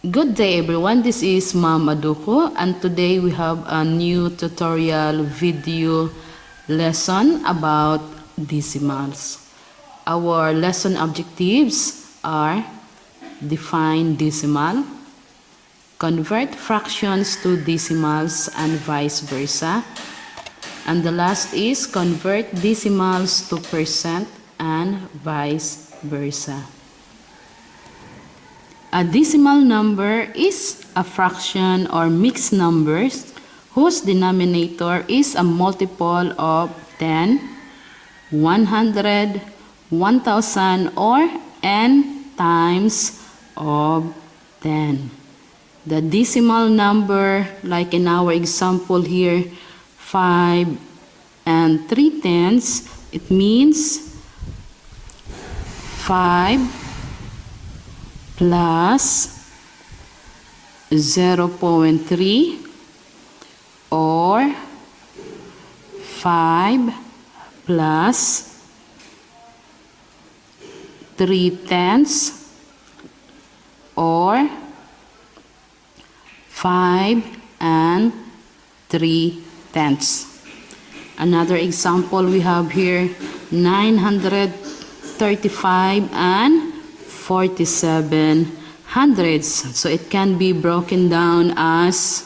Good day everyone, this is Ma'am Aduko and today we have a new tutorial video lesson about decimals. Our lesson objectives are define decimal, convert fractions to decimals and vice versa, and the last is convert decimals to percent and vice versa. A decimal number is a fraction or mixed numbers whose denominator is a multiple of 10, 100, 1000 or n times of 10. The decimal number, like in our example here, 5 and 3/10, it means 5 plus 0.3 or 5 plus 3/10 or 5 and 3/10. Another example we have here 935 and 47 hundredths. So it can be broken down as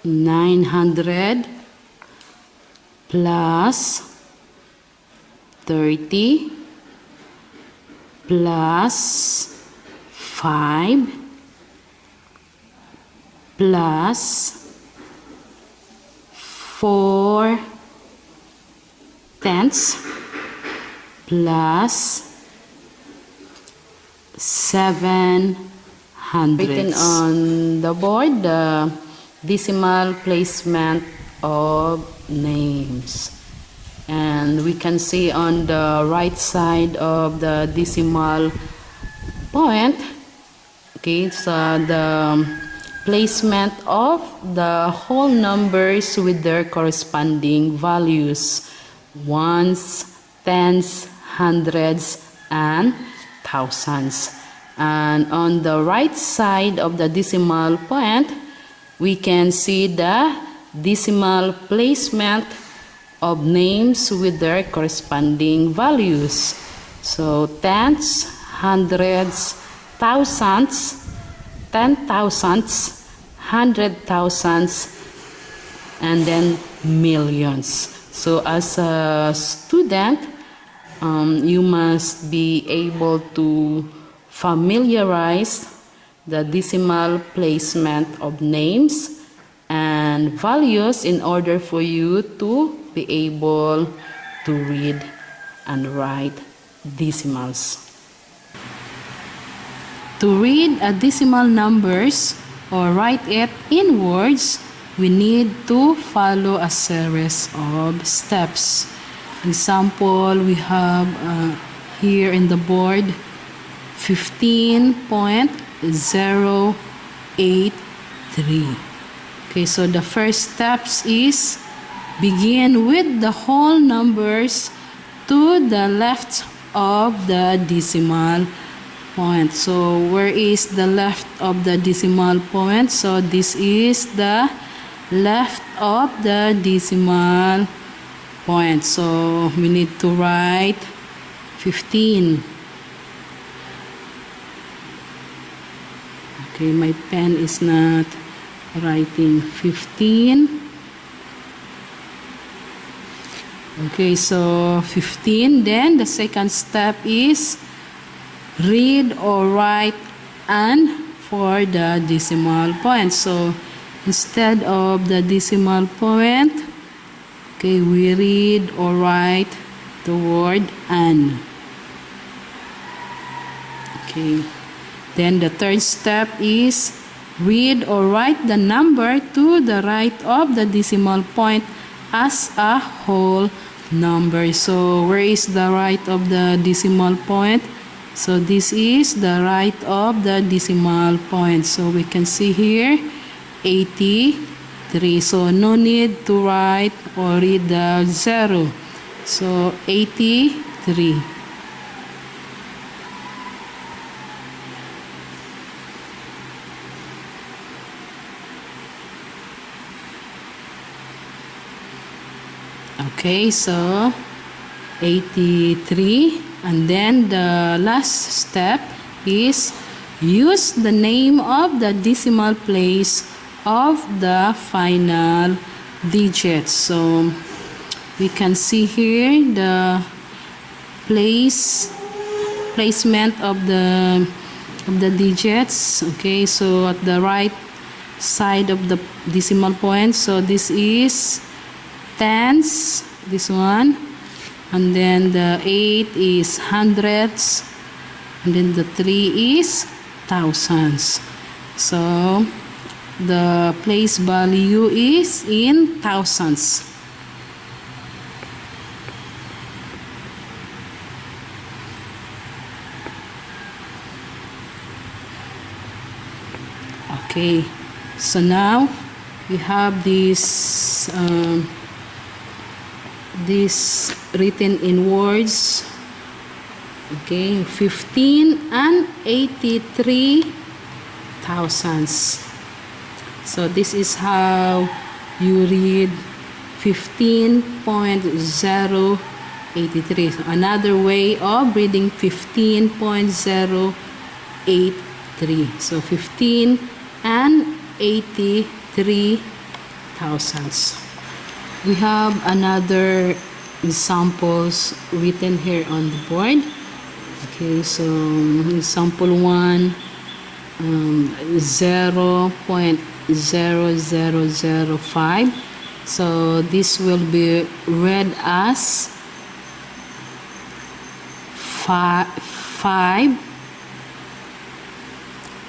900 plus 30 plus 5 plus 4/10 plus 700. Written on the board the decimal placement of names, and we can see on the right side of the decimal point, okay, so the placement of the whole numbers with their corresponding values, ones, tens, hundreds and thousands. And on the right side of the decimal point, we can see the decimal placement of names with their corresponding values. So tens, hundreds, thousands, 10,000s, 100,000s, and then millions. So as a student, you must be able to familiarize the decimal placement of names and values in order for you to be able to read and write decimals. To read a decimal numbers or write it in words, we need to follow a series of steps. Example, we have here in the board 15.083. Okay, so the first steps is begin with the whole numbers to the left of the decimal point. So where is the left of the decimal point? So this is the left of the decimal point. So we need to write 15. Okay, my pen is not writing 15. Okay, so 15. Then the second step is read or write and for the decimal point. So instead of the decimal point, okay, we read or write the word "and". Okay. Then the third step is read or write the number to the right of the decimal point as a whole number. So where is the right of the decimal point? So this is the right of the decimal point. So we can see here 83. So no need to write or read the 0. So 83. Okay, so 83, and then the last step is use the name of the decimal place of the final digits. So we can see here the placement of the digits. Okay, so at the right side of the decimal point, so this is tens, this one, and then the 8 is hundreds, and then the 3 is thousands. So the place value is in thousands. Okay, so now we have this written in words. Okay, 15 and 83 thousands. So this is how you read 15.083. Another way of reading 15.083. So 15 and 83 thousands. We have another examples written here on the board. Okay, so example 1, 0.0005. So this will be read as 5.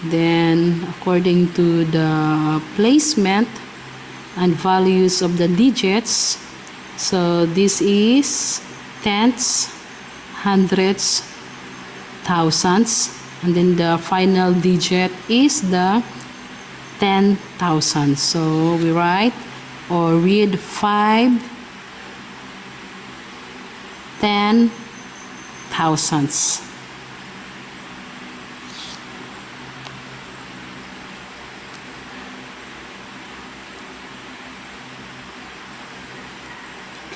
Then according to the placement and values of the digits, so this is tenths, hundreds, thousands, and then the final digit is the 10,000. So we write or read 5 10,000s.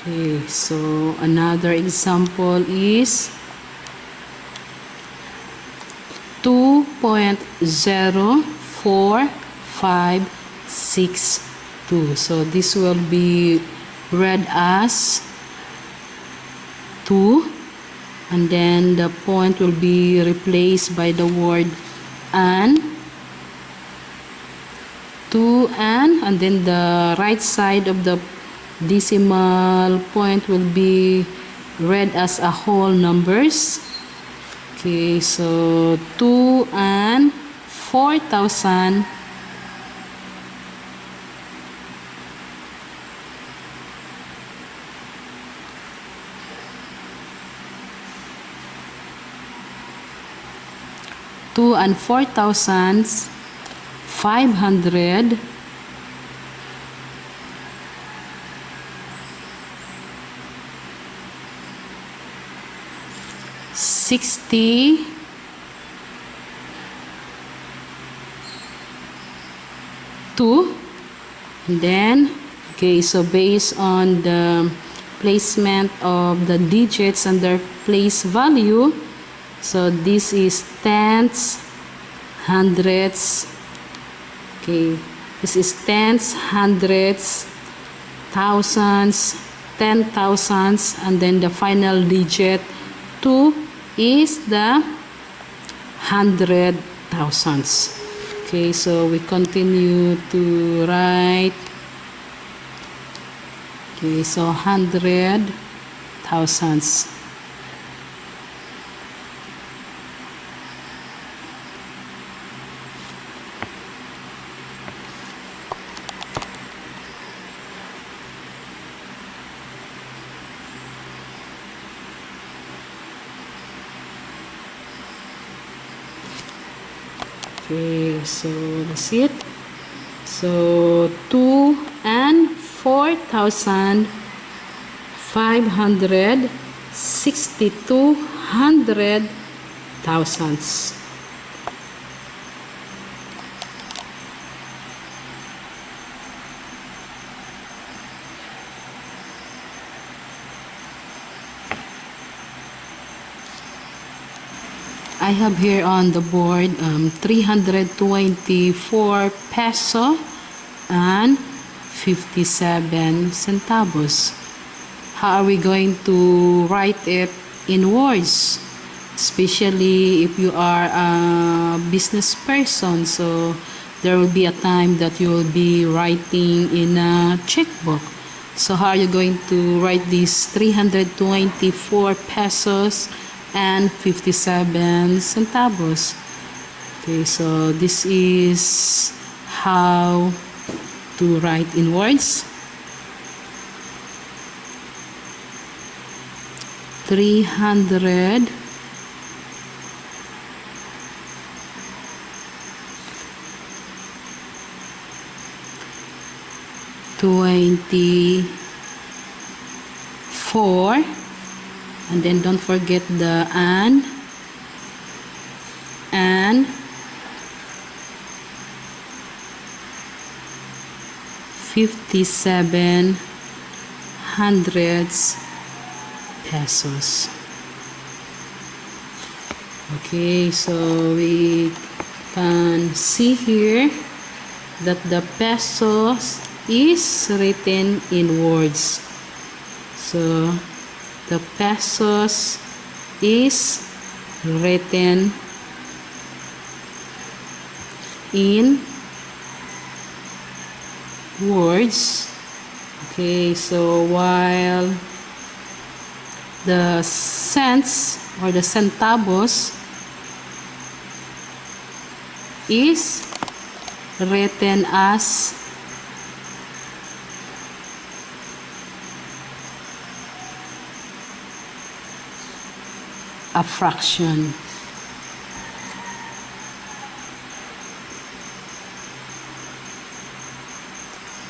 Okay, so another example is 2.04562. So this will be read as 2, and then the point will be replaced by the word and. 2 and then the right side of the decimal point will be read as a whole numbers. Okay, so 2 and 4,000. Two and 4,500. 60, 2, and then okay, so based on the placement of the digits and their place value, so this is tenths, hundreds. Okay, this is tenths, hundreds, thousands, 10,000s, and then the final digit 2 is the 100,000s. Okay, so we continue to write. Okay, so 100,000s. Okay, so that's it. So 2 and 4,562 100,000s. I have here on the board 324 peso and 57 centavos. How are we going to write it in words? Especially if you are a business person, so there will be a time that you will be writing in a checkbook. So how are you going to write these 324 pesos and 57 centavos? Okay, so this is how to write in words. 300 24, and then don't forget the and 57 hundredths pesos. Okay, so we can see here that the pesos is written in words. So the pesos is written in words. Okay, so while the cents or the centavos is written as a fraction.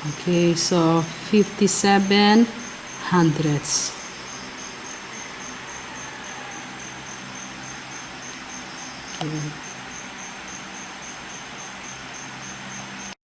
Okay, so 57 hundredths. Okay.